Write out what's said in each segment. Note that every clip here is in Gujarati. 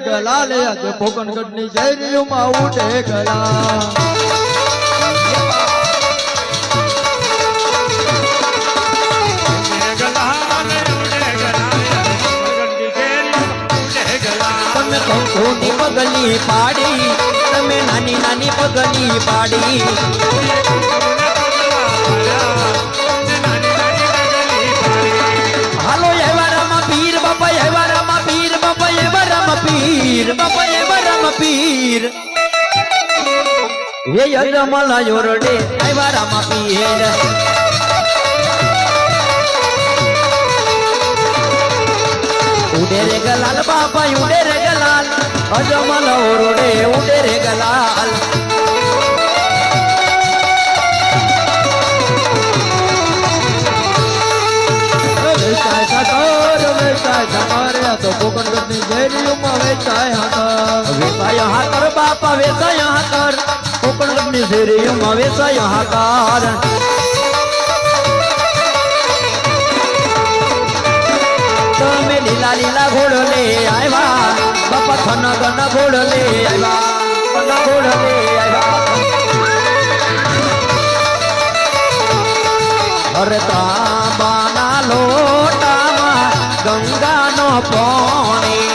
ગલા લે આજે પોકણગઢ ની શેરીઓમાં ઉડે ગલા કંકોની પગલી પાડી તમે નાની નાની પગલી પાડી હાલો એવારામાં પીર બાપા એવારામાં પીર બાપા એવારામાં પીર બાપા એવારામાં પીર હે યજમલા યોરડે એવારામાં પીર ઉડે રે ગલાલ બાપા ઉડે રે ગલાલ અજમલ ઓરડે ઉડે રે ગલાલ વેચાય તો પોકણગઢ ની શેરીઓમાં વેચાય હાકર બાપા વેચાય હાકર પોકણગઢ ની શેરીઓમાં વેચાય હાકર તમે લીલા લીલા ઘોડ લે આવ્યા બાપા ખન ગન ઘોડ લે આવ્યા ખન ઘોડ લે આવ્યા અરે તાંબાના લોટામાં ગંગાનો પાણી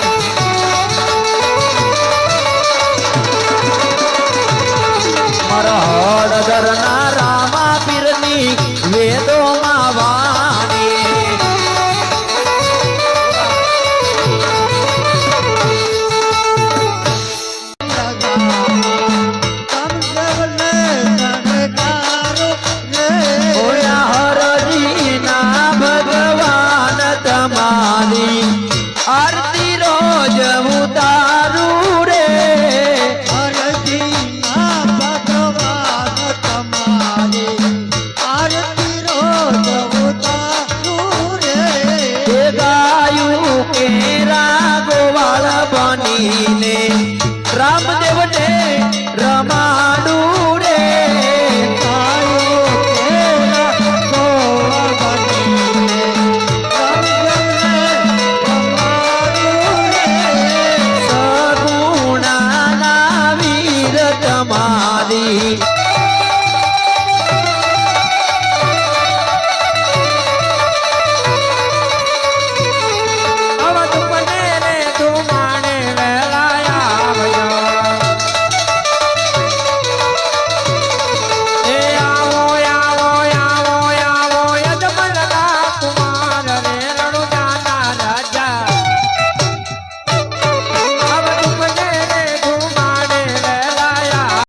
મારા હળદરના રામા પીરની વેદોમાં વાણી आरती रोज उतारू रे आरती ना भगवान तुम्हारी आरती रोज उतारू रे गायु के रागोवाल बनीने राम